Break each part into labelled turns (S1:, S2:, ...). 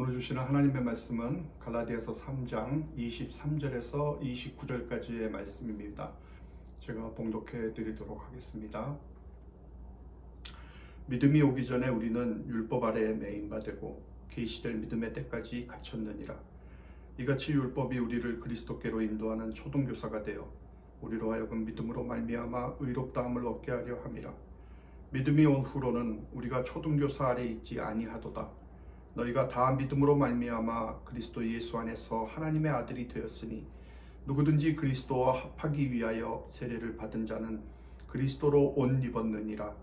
S1: 오늘 주시는 하나님의 말씀은 갈라디아서 3장 23절에서 29절까지의 말씀입니다. 제가 봉독해 드리도록 하겠습니다. 믿음이 오기 전에 우리는 율법 아래에 매인바 되고 계시될 믿음의 때까지 갇혔느니라. 이같이 율법이 우리를 그리스도께로 인도하는 초등교사가 되어 우리로 하여금 믿음으로 말미암아 의롭다함을 얻게 하려 함이라. 믿음이 온 후로는 우리가 초등교사 아래 있지 아니하도다. 너희가 다 믿음으로 말미암아 그리스도 예수 안에서 하나님의 아들이 되었으니 누구든지 그리스도와 합하기 위하여 세례를 받은 자는 그리스도로 옷 입었느니라.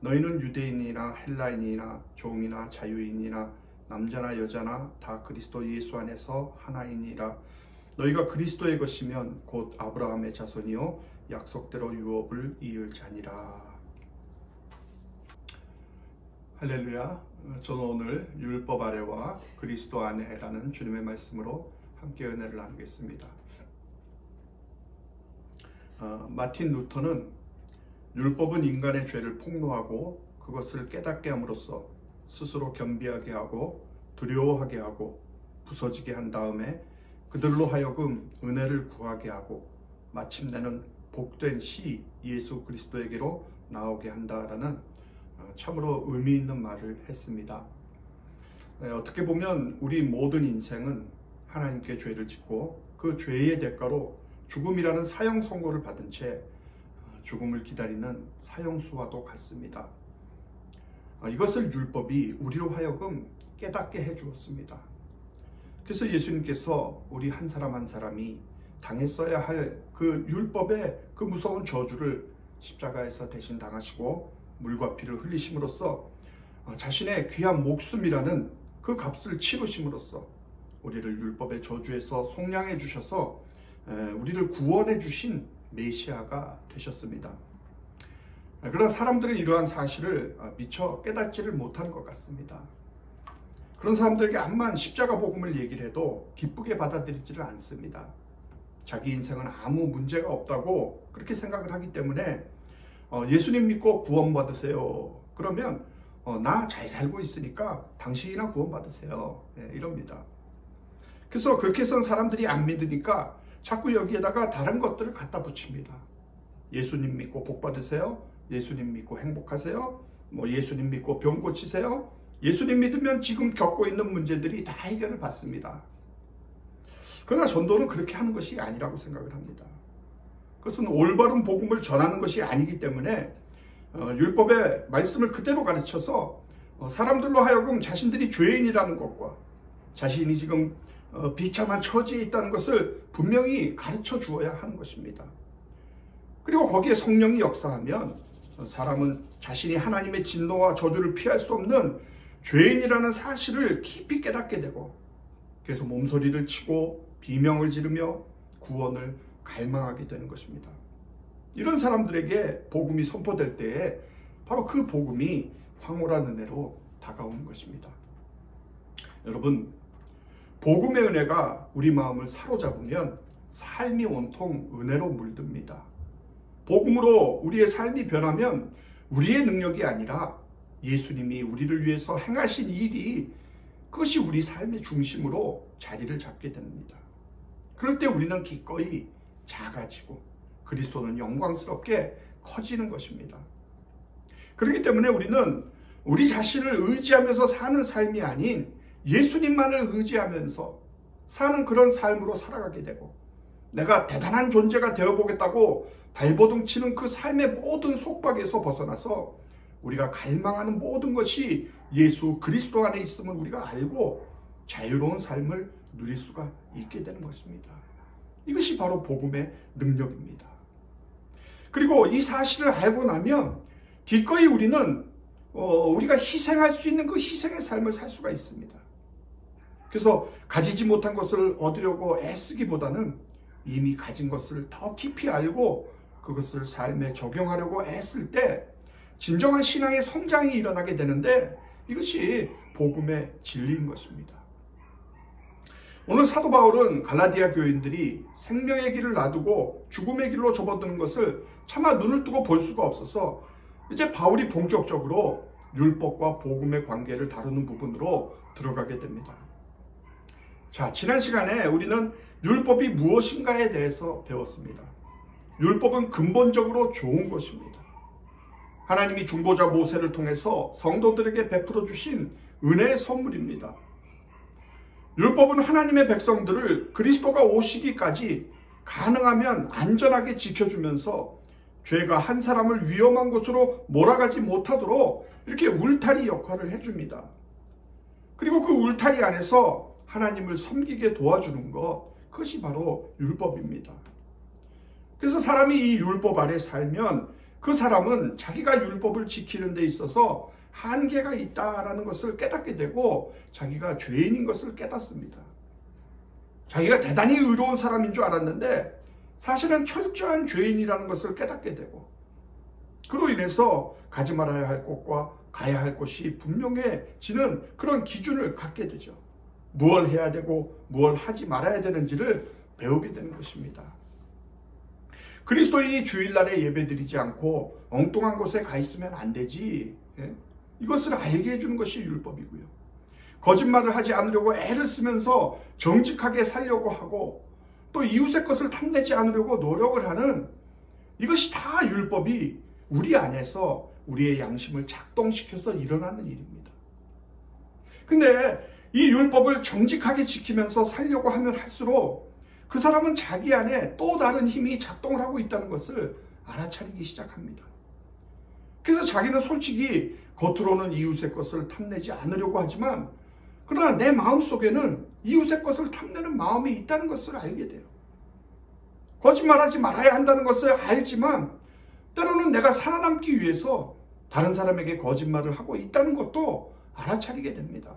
S1: 너희는 유대인이나 헬라인이나 종이나 자유인이나 남자나 여자나 다 그리스도 예수 안에서 하나이니라. 너희가 그리스도의 것이면 곧 아브라함의 자손이요 약속대로 유업을 이을 자니라. 할렐루야. 저는 오늘 율법 아래와 그리스도 안에라는 주님의 말씀으로 함께 은혜를 나누겠습니다. 마틴 루터는 율법은 인간의 죄를 폭로하고 그것을 깨닫게 함으로써 스스로 겸비하게 하고 두려워하게 하고 부서지게 한 다음에 그들로 하여금 은혜를 구하게 하고 마침내는 복된 시 예수 그리스도에게로 나오게 한다라는 참으로 의미 있는 말을 했습니다. 어떻게 보면 우리 모든 인생은 하나님께 죄를 짓고 그 죄의 대가로 죽음이라는 사형 선고를 받은 채 죽음을 기다리는 사형수와도 같습니다. 이것을 율법이 우리로 하여금 깨닫게 해주었습니다. 그래서 예수님께서 우리 한 사람 한 사람이 당했어야 할 그 율법의 그 무서운 저주를 십자가에서 대신 당하시고 물과 피를 흘리심으로써 자신의 귀한 목숨이라는 그 값을 치르심으로써 우리를 율법의 저주에서 속량해 주셔서 우리를 구원해 주신 메시아가 되셨습니다. 그러나 사람들은 이러한 사실을 미처 깨닫지를 못하는 것 같습니다. 그런 사람들에게 암만 십자가 복음을 얘기를 해도 기쁘게 받아들이지를 않습니다. 자기 인생은 아무 문제가 없다고 그렇게 생각을 하기 때문에 예수님 믿고 구원받으세요. 그러면 나 잘 살고 있으니까 당신이나 구원받으세요. 이럽니다. 그래서 그렇게 해서는 사람들이 안 믿으니까 자꾸 여기에다가 다른 것들을 갖다 붙입니다. 예수님 믿고 복 받으세요. 예수님 믿고 행복하세요. 예수님 믿고 병 고치세요. 예수님 믿으면 지금 겪고 있는 문제들이 다 해결을 받습니다. 그러나 전도는 그렇게 하는 것이 아니라고 생각을 합니다. 그것은 올바른 복음을 전하는 것이 아니기 때문에 율법의 말씀을 그대로 가르쳐서 사람들로 하여금 자신들이 죄인이라는 것과 자신이 지금 비참한 처지에 있다는 것을 분명히 가르쳐 주어야 하는 것입니다. 그리고 거기에 성령이 역사하면 사람은 자신이 하나님의 진노와 저주를 피할 수 없는 죄인이라는 사실을 깊이 깨닫게 되고 그래서 몸소리를 치고 비명을 지르며 구원을 갈망하게 되는 것입니다. 이런 사람들에게 복음이 선포될 때에 바로 그 복음이 황홀한 은혜로 다가오는 것입니다. 여러분, 복음의 은혜가 우리 마음을 사로잡으면 삶이 온통 은혜로 물듭니다. 복음으로 우리의 삶이 변하면 우리의 능력이 아니라 예수님이 우리를 위해서 행하신 일이 그것이 우리 삶의 중심으로 자리를 잡게 됩니다. 그럴 때 우리는 기꺼이 작아지고 그리스도는 영광스럽게 커지는 것입니다. 그렇기 때문에 우리는 우리 자신을 의지하면서 사는 삶이 아닌 예수님만을 의지하면서 사는 그런 삶으로 살아가게 되고 내가 대단한 존재가 되어보겠다고 발버둥 치는 그 삶의 모든 속박에서 벗어나서 우리가 갈망하는 모든 것이 예수 그리스도 안에 있음을 우리가 알고 자유로운 삶을 누릴 수가 있게 되는 것입니다. 이것이 바로 복음의 능력입니다. 그리고 이 사실을 알고 나면 기꺼이 우리는 우리가 희생할 수 있는 그 희생의 삶을 살 수가 있습니다. 그래서 가지지 못한 것을 얻으려고 애쓰기보다는 이미 가진 것을 더 깊이 알고 그것을 삶에 적용하려고 애쓸 때 진정한 신앙의 성장이 일어나게 되는데 이것이 복음의 진리인 것입니다. 오늘 사도 바울은 갈라디아 교인들이 생명의 길을 놔두고 죽음의 길로 접어드는 것을 차마 눈을 뜨고 볼 수가 없어서 이제 바울이 본격적으로 율법과 복음의 관계를 다루는 부분으로 들어가게 됩니다. 자, 지난 시간에 우리는 율법이 무엇인가에 대해서 배웠습니다. 율법은 근본적으로 좋은 것입니다. 하나님이 중보자 모세를 통해서 성도들에게 베풀어 주신 은혜의 선물입니다. 율법은 하나님의 백성들을 그리스도가 오시기까지 가능하면 안전하게 지켜주면서 죄가 한 사람을 위험한 곳으로 몰아가지 못하도록 이렇게 울타리 역할을 해줍니다. 그리고 그 울타리 안에서 하나님을 섬기게 도와주는 것, 그것이 바로 율법입니다. 그래서 사람이 이 율법 아래 살면 그 사람은 자기가 율법을 지키는 데 있어서 한계가 있다라는 것을 깨닫게 되고 자기가 죄인인 것을 깨닫습니다. 자기가 대단히 의로운 사람인 줄 알았는데 사실은 철저한 죄인이라는 것을 깨닫게 되고, 그로 인해서 가지 말아야 할 곳과 가야 할 곳이 분명해지는 그런 기준을 갖게 되죠. 무엇을 해야 되고 무엇을 하지 말아야 되는지를 배우게 되는 것입니다. 그리스도인이 주일날에 예배드리지 않고 엉뚱한 곳에 가 있으면 안 되지. 이것을 알게 해주는 것이 율법이고요. 거짓말을 하지 않으려고 애를 쓰면서 정직하게 살려고 하고 또 이웃의 것을 탐내지 않으려고 노력을 하는, 이것이 다 율법이 우리 안에서 우리의 양심을 작동시켜서 일어나는 일입니다. 근데 이 율법을 정직하게 지키면서 살려고 하면 할수록 그 사람은 자기 안에 또 다른 힘이 작동을 하고 있다는 것을 알아차리기 시작합니다. 그래서 자기는 솔직히 겉으로는 이웃의 것을 탐내지 않으려고 하지만 그러나 내 마음속에는 이웃의 것을 탐내는 마음이 있다는 것을 알게 돼요. 거짓말하지 말아야 한다는 것을 알지만 때로는 내가 살아남기 위해서 다른 사람에게 거짓말을 하고 있다는 것도 알아차리게 됩니다.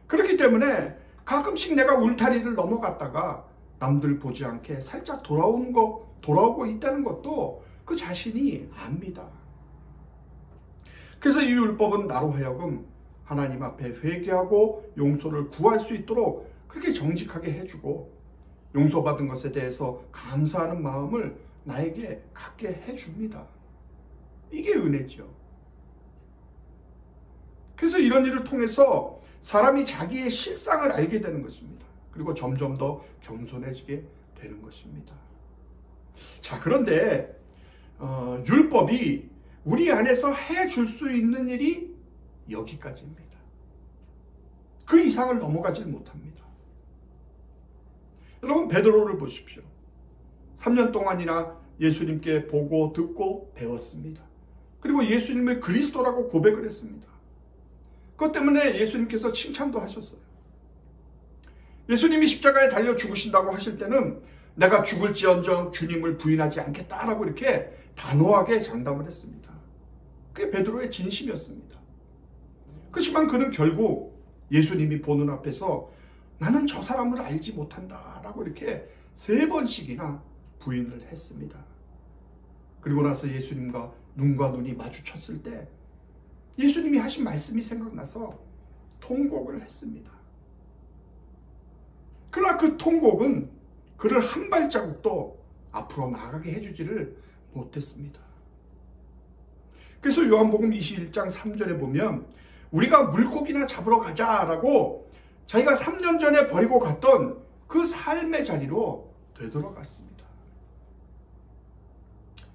S1: 그렇기 때문에 가끔씩 내가 울타리를 넘어갔다가 남들 보지 않게 살짝 돌아오고 있다는 것도 그 자신이 압니다. 그래서 이 율법은 나로 하여금 하나님 앞에 회개하고 용서를 구할 수 있도록 그렇게 정직하게 해주고 용서받은 것에 대해서 감사하는 마음을 나에게 갖게 해줍니다. 이게 은혜죠. 그래서 이런 일을 통해서 사람이 자기의 실상을 알게 되는 것입니다. 그리고 점점 더 겸손해지게 되는 것입니다. 자, 그런데 율법이 우리 안에서 해줄 수 있는 일이 여기까지입니다. 그 이상을 넘어가질 못합니다. 여러분, 베드로를 보십시오. 3년 동안이나 예수님께 보고 듣고 배웠습니다. 그리고 예수님을 그리스도라고 고백을 했습니다. 그것 때문에 예수님께서 칭찬도 하셨어요. 예수님이 십자가에 달려 죽으신다고 하실 때는 내가 죽을지언정 주님을 부인하지 않겠다라고 이렇게 단호하게 장담을 했습니다. 그게 베드로의 진심이었습니다. 그렇지만 그는 결국 예수님이 보는 앞에서 나는 저 사람을 알지 못한다라고 이렇게 3번씩이나 부인을 했습니다. 그리고 나서 예수님과 눈과 눈이 마주쳤을 때 예수님이 하신 말씀이 생각나서 통곡을 했습니다. 그러나 그 통곡은 그를 한 발자국도 앞으로 나가게 해주지를 못했습니다. 그래서 요한복음 21장 3절에 보면 우리가 물고기나 잡으러 가자라고 자기가 3년 전에 버리고 갔던 그 삶의 자리로 되돌아갔습니다.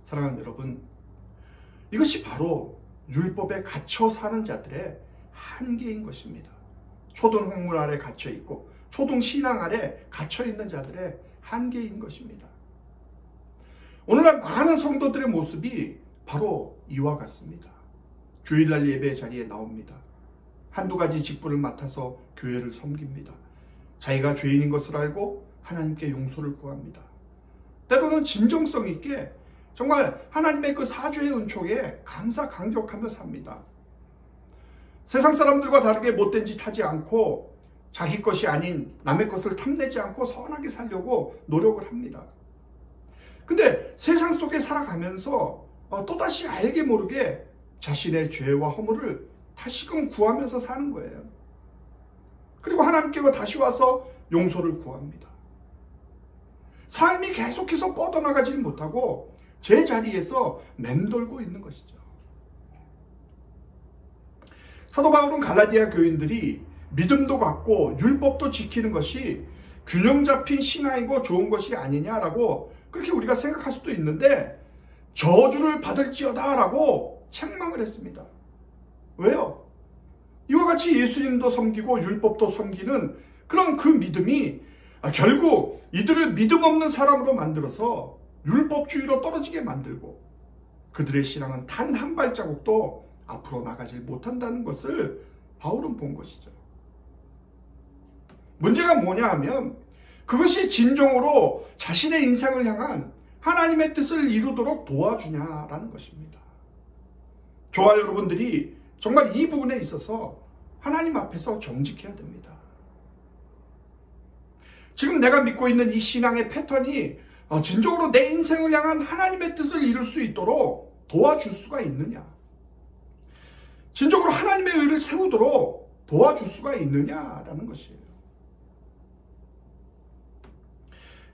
S1: 사랑하는 여러분, 이것이 바로 율법에 갇혀 사는 자들의 한계인 것입니다. 초등학문 아래 갇혀 있고 초등신앙 아래 갇혀 있는 자들의 한계인 것입니다. 오늘날 많은 성도들의 모습이 바로 이와 같습니다. 주일날 예배 자리에 나옵니다. 한두 가지 직분을 맡아서 교회를 섬깁니다. 자기가 죄인인 것을 알고 하나님께 용서를 구합니다. 때로는 진정성 있게 정말 하나님의 그 사죄의 은총에 감사 감격하며 삽니다. 세상 사람들과 다르게 못된 짓 하지 않고 자기 것이 아닌 남의 것을 탐내지 않고 선하게 살려고 노력을 합니다. 근데 세상 속에 살아가면서 또다시 알게 모르게 자신의 죄와 허물을 다시금 구하면서 사는 거예요. 그리고 하나님께 다시 와서 용서를 구합니다. 삶이 계속해서 뻗어나가지 못하고 제자리에서 맴돌고 있는 것이죠. 사도 바울은 갈라디아 교인들이 믿음도 갖고 율법도 지키는 것이 균형 잡힌 신앙이고 좋은 것이 아니냐라고 그렇게 우리가 생각할 수도 있는데, 저주를 받을지어다 라고 책망을 했습니다. 왜요? 이와 같이 예수님도 섬기고 율법도 섬기는 그런 그 믿음이 결국 이들을 믿음 없는 사람으로 만들어서 율법주의로 떨어지게 만들고, 그들의 신앙은 단 한 발자국도 앞으로 나가질 못한다는 것을 바울은 본 것이죠. 문제가 뭐냐 하면, 그것이 진정으로 자신의 인생을 향한 하나님의 뜻을 이루도록 도와주냐라는 것입니다. 저와 여러분들이 정말 이 부분에 있어서 하나님 앞에서 정직해야 됩니다. 지금 내가 믿고 있는 이 신앙의 패턴이 진정으로 내 인생을 향한 하나님의 뜻을 이룰 수 있도록 도와줄 수가 있느냐? 진정으로 하나님의 의를 세우도록 도와줄 수가 있느냐라는 것이에요.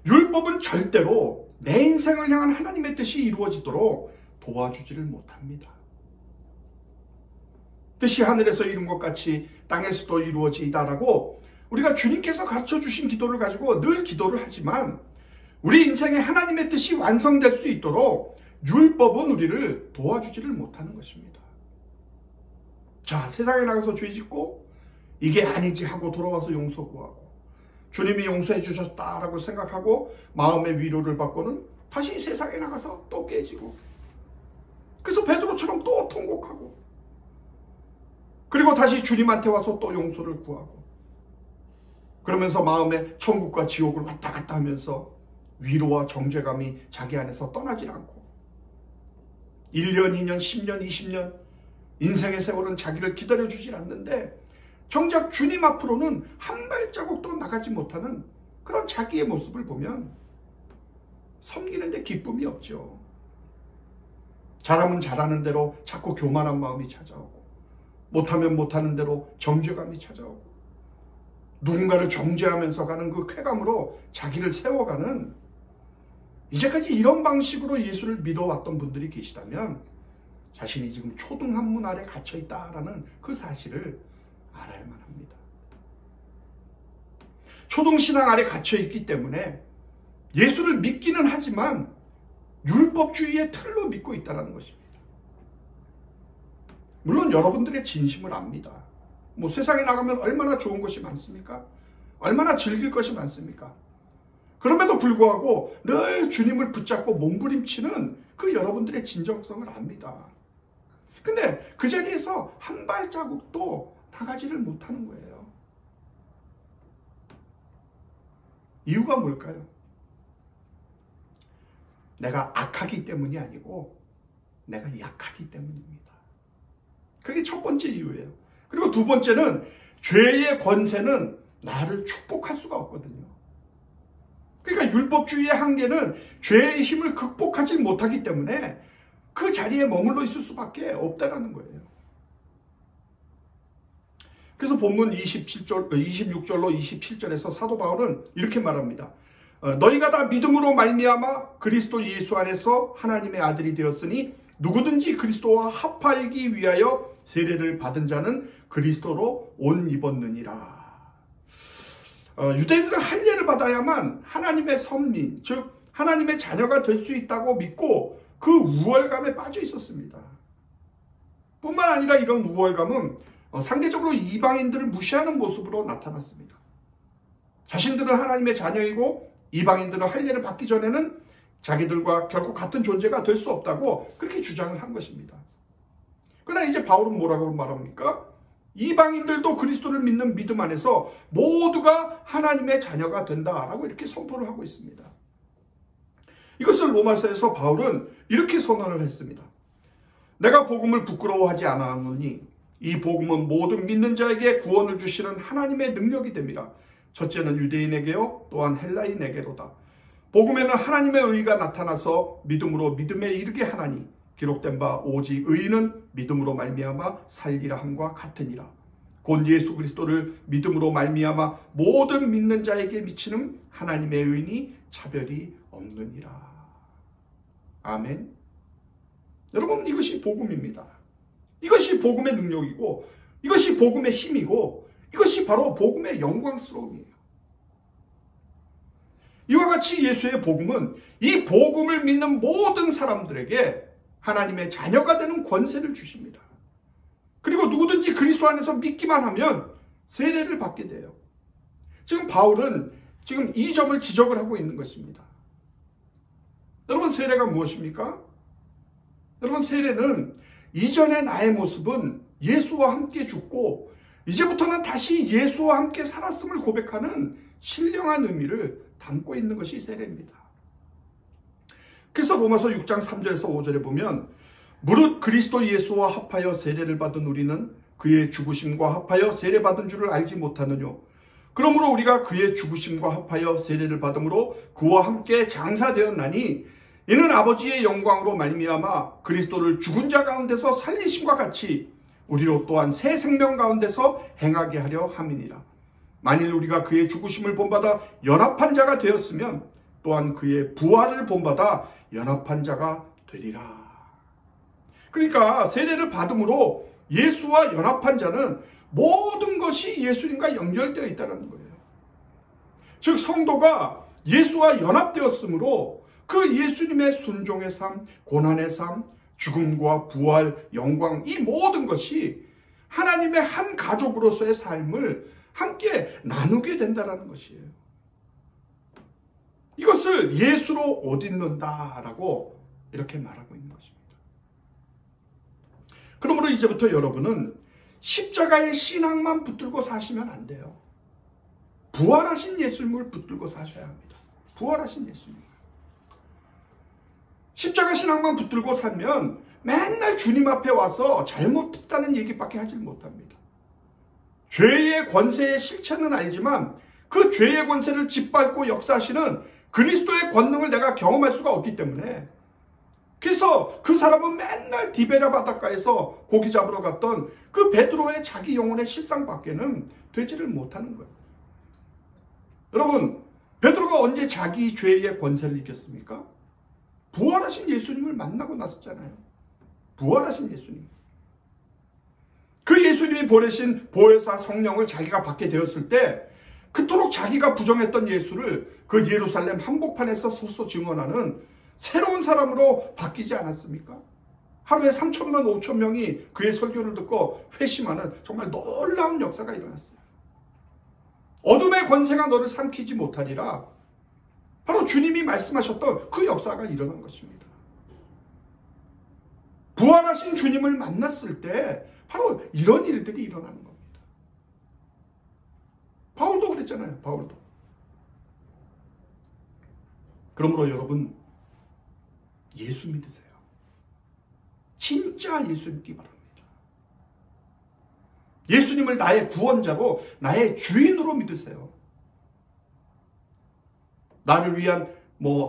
S1: 율법은 절대로 내 인생을 향한 하나님의 뜻이 이루어지도록 도와주지를 못합니다. 뜻이 하늘에서 이룬 것 같이 땅에서도 이루어지이다라고 우리가 주님께서 가르쳐 주신 기도를 가지고 늘 기도를 하지만, 우리 인생에 하나님의 뜻이 완성될 수 있도록 율법은 우리를 도와주지를 못하는 것입니다. 자, 세상에 나가서 죄 짓고 이게 아니지 하고 돌아와서 용서 구하고, 주님이 용서해 주셨다라고 생각하고 마음의 위로를 받고는 다시 세상에 나가서 또 깨지고, 그래서 베드로처럼 또 통곡하고, 그리고 다시 주님한테 와서 또 용서를 구하고, 그러면서 마음에 천국과 지옥을 왔다 갔다 하면서 위로와 정죄감이 자기 안에서 떠나질 않고, 1년, 2년, 10년, 20년 인생의 세월은 자기를 기다려주질 않는데, 정작 주님 앞으로는 한 발자국도 나가지 못하는 그런 자기의 모습을 보면 섬기는데 기쁨이 없죠. 잘하면 잘하는 대로 자꾸 교만한 마음이 찾아오고, 못하면 못하는 대로 정죄감이 찾아오고, 누군가를 정죄하면서 가는 그 쾌감으로 자기를 세워가는, 이제까지 이런 방식으로 예수를 믿어왔던 분들이 계시다면 자신이 지금 초등학문 아래 갇혀있다라는 그 사실을 알아야만 합니다. 초등신앙 아래 갇혀있기 때문에 예수를 믿기는 하지만 율법주의의 틀로 믿고 있다는 것입니다. 물론 여러분들의 진심을 압니다. 뭐 세상에 나가면 얼마나 좋은 것이 많습니까? 얼마나 즐길 것이 많습니까? 그럼에도 불구하고 늘 주님을 붙잡고 몸부림치는 그 여러분들의 진정성을 압니다. 근데 그 자리에서 한 발자국도 나가지를 못하는 거예요. 이유가 뭘까요? 내가 악하기 때문이 아니고 내가 약하기 때문입니다. 그게 첫 번째 이유예요. 그리고 두 번째는, 죄의 권세는 나를 축복할 수가 없거든요. 그러니까 율법주의의 한계는 죄의 힘을 극복하지 못하기 때문에 그 자리에 머물러 있을 수밖에 없다는 거예요. 그래서 본문 26절로 27절에서 사도 바울은 이렇게 말합니다. 너희가 다 믿음으로 말미암아 그리스도 예수 안에서 하나님의 아들이 되었으니, 누구든지 그리스도와 합하기 위하여 세례를 받은 자는 그리스도로 옷 입었느니라. 유대인들은 할례를 받아야만 하나님의 선민, 즉 하나님의 자녀가 될 수 있다고 믿고 그 우월감에 빠져 있었습니다. 뿐만 아니라 이런 우월감은 상대적으로 이방인들을 무시하는 모습으로 나타났습니다. 자신들은 하나님의 자녀이고 이방인들은 할례를 받기 전에는 자기들과 결코 같은 존재가 될 수 없다고 그렇게 주장을 한 것입니다. 그러나 이제 바울은 뭐라고 말합니까? 이방인들도 그리스도를 믿는 믿음 안에서 모두가 하나님의 자녀가 된다라고 이렇게 선포를 하고 있습니다. 이것을 로마서에서 바울은 이렇게 선언을 했습니다. 내가 복음을 부끄러워하지 않았노니 이 복음은 모든 믿는 자에게 구원을 주시는 하나님의 능력이 됩니다. 첫째는 유대인에게요, 또한 헬라인에게로다. 복음에는 하나님의 의가 나타나서 믿음으로 믿음에 이르게 하나니, 기록된 바 오직 의인은 믿음으로 말미암아 살리라 함과 같으니라. 곧 예수 그리스도를 믿음으로 말미암아 모든 믿는 자에게 미치는 하나님의 의인이 차별이 없느니라. 아멘. 여러분, 이것이 복음입니다. 이것이 복음의 능력이고, 이것이 복음의 힘이고, 이것이 바로 복음의 영광스러움이에요. 이와 같이 예수의 복음은 이 복음을 믿는 모든 사람들에게 하나님의 자녀가 되는 권세를 주십니다. 그리고 누구든지 그리스도 안에서 믿기만 하면 세례를 받게 돼요. 지금 바울은 지금 이 점을 지적을 하고 있는 것입니다. 여러분, 세례가 무엇입니까? 여러분, 세례는 이전의 나의 모습은 예수와 함께 죽고 이제부터는 다시 예수와 함께 살았음을 고백하는 신령한 의미를 담고 있는 것이 세례입니다. 그래서 로마서 6장 3절에서 5절에 보면 무릇 그리스도 예수와 합하여 세례를 받은 우리는 그의 죽으심과 합하여 세례받은 줄을 알지 못하느냐. 그러므로 우리가 그의 죽으심과 합하여 세례를 받음으로 그와 함께 장사되었나니 이는 아버지의 영광으로 말미암아 그리스도를 죽은 자 가운데서 살리심과 같이 우리로 또한 새 생명 가운데서 행하게 하려 함이니라. 만일 우리가 그의 죽으심을 본받아 연합한 자가 되었으면 또한 그의 부활을 본받아 연합한 자가 되리라. 그러니까 세례를 받음으로 예수와 연합한 자는 모든 것이 예수님과 연결되어 있다는 거예요. 즉 성도가 예수와 연합되었으므로 그 예수님의 순종의 삶, 고난의 삶, 죽음과 부활, 영광, 이 모든 것이 하나님의 한 가족으로서의 삶을 함께 나누게 된다는 것이에요. 이것을 예수로 옷 입는다라고 이렇게 말하고 있는 것입니다. 그러므로 이제부터 여러분은 십자가의 신앙만 붙들고 사시면 안 돼요. 부활하신 예수님을 붙들고 사셔야 합니다. 부활하신 예수님. 십자가 신앙만 붙들고 살면 맨날 주님 앞에 와서 잘못했다는 얘기밖에 하질 못합니다. 죄의 권세의 실체는 알지만 그 죄의 권세를 짓밟고 역사하시는 그리스도의 권능을 내가 경험할 수가 없기 때문에, 그래서 그 사람은 맨날 디베랴 바닷가에서 고기 잡으러 갔던 그 베드로의 자기 영혼의 실상밖에는 되지를 못하는 거예요. 여러분, 베드로가 언제 자기 죄의 권세를 이겼습니까? 부활하신 예수님을 만나고 났었잖아요. 부활하신 예수님. 그 예수님이 보내신 보혜사 성령을 자기가 받게 되었을 때 그토록 자기가 부정했던 예수를 그 예루살렘 한복판에서 서서 증언하는 새로운 사람으로 바뀌지 않았습니까? 하루에 3,000명, 5,000명이 그의 설교를 듣고 회심하는 정말 놀라운 역사가 일어났어요. 어둠의 권세가 너를 삼키지 못하리라. 바로 주님이 말씀하셨던 그 역사가 일어난 것입니다. 부활하신 주님을 만났을 때 바로 이런 일들이 일어나는 겁니다. 바울도 그랬잖아요. 바울도. 그러므로 여러분, 예수 믿으세요. 진짜 예수 믿기 바랍니다. 예수님을 나의 구원자로, 나의 주인으로 믿으세요. 나를 위한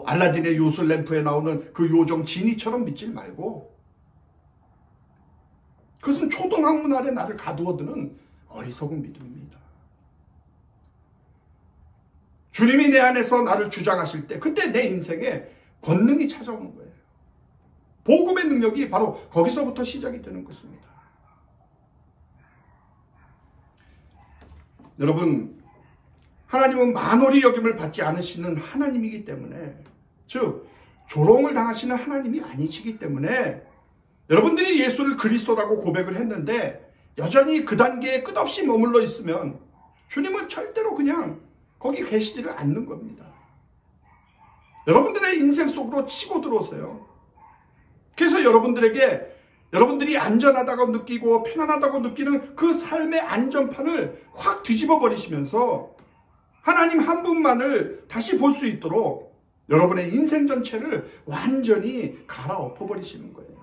S1: 알라딘의 요술 램프에 나오는 그 요정 지니처럼 믿지 말고, 그것은 초등학문 아래 나를 가두어두는 어리석은 믿음입니다. 주님이 내 안에서 나를 주장하실 때 그때 내 인생에 권능이 찾아오는 거예요. 복음의 능력이 바로 거기서부터 시작이 되는 것입니다. 여러분, 하나님은 만홀히 여김을 받지 않으시는 하나님이기 때문에, 즉 조롱을 당하시는 하나님이 아니시기 때문에 여러분들이 예수를 그리스도라고 고백을 했는데 여전히 그 단계에 끝없이 머물러 있으면 주님은 절대로 그냥 거기 계시지를 않는 겁니다. 여러분들의 인생 속으로 치고 들어오세요. 그래서 여러분들이 안전하다고 느끼고 편안하다고 느끼는 그 삶의 안전판을 확 뒤집어 버리시면서 하나님 한 분만을 다시 볼 수 있도록 여러분의 인생 전체를 완전히 갈아엎어 버리시는 거예요.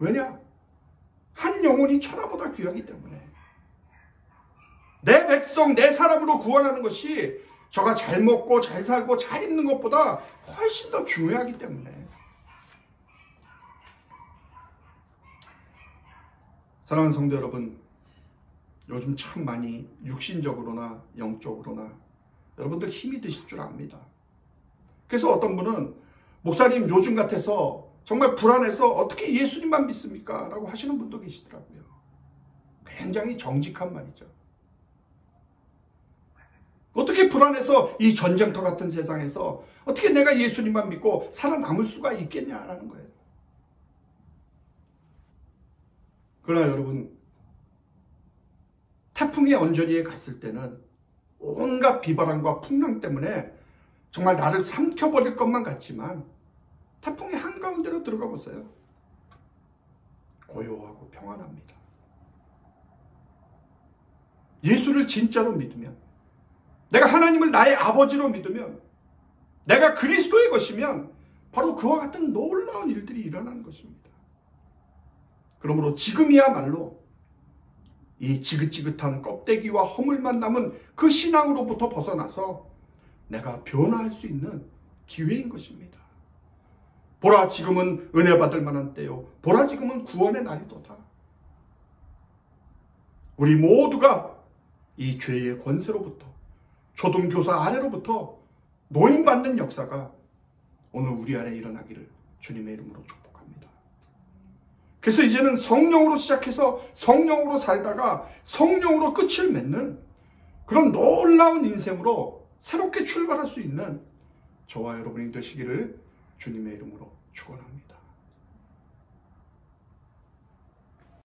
S1: 왜냐? 한 영혼이 천하보다 귀하기 때문에. 내 백성, 내 사람으로 구원하는 것이 저가 잘 먹고 잘 살고 잘 입는 것보다 훨씬 더 중요하기 때문에. 사랑하는 성도 여러분, 요즘 참 많이 육신적으로나 영적으로나 여러분들 힘이 드실 줄 압니다. 그래서 어떤 분은 목사님 요즘 같아서 정말 불안해서 어떻게 예수님만 믿습니까? 라고 하시는 분도 계시더라고요. 굉장히 정직한 말이죠. 어떻게 불안해서 이 전쟁터 같은 세상에서 어떻게 내가 예수님만 믿고 살아남을 수가 있겠냐라는 거예요. 그러나 여러분, 태풍의 언저리에 갔을 때는 온갖 비바람과 풍랑 때문에 정말 나를 삼켜버릴 것만 같지만 태풍의 한가운데로 들어가 보세요. 고요하고 평안합니다. 예수를 진짜로 믿으면, 내가 하나님을 나의 아버지로 믿으면, 내가 그리스도의 것이면 바로 그와 같은 놀라운 일들이 일어나는 것입니다. 그러므로 지금이야말로 이 지긋지긋한 껍데기와 허물만 남은 그 신앙으로부터 벗어나서 내가 변화할 수 있는 기회인 것입니다. 보라, 지금은 은혜 받을 만한 때요. 보라, 지금은 구원의 날이도다. 우리 모두가 이 죄의 권세로부터, 초등교사 아래로부터 노임받는 역사가 오늘 우리 안에 일어나기를 주님의 이름으로 축복합니다. 그래서 이제는 성령으로 시작해서 성령으로 살다가 성령으로 끝을 맺는 그런 놀라운 인생으로 새롭게 출발할 수 있는 저와 여러분이 되시기를 주님의 이름으로 축원합니다.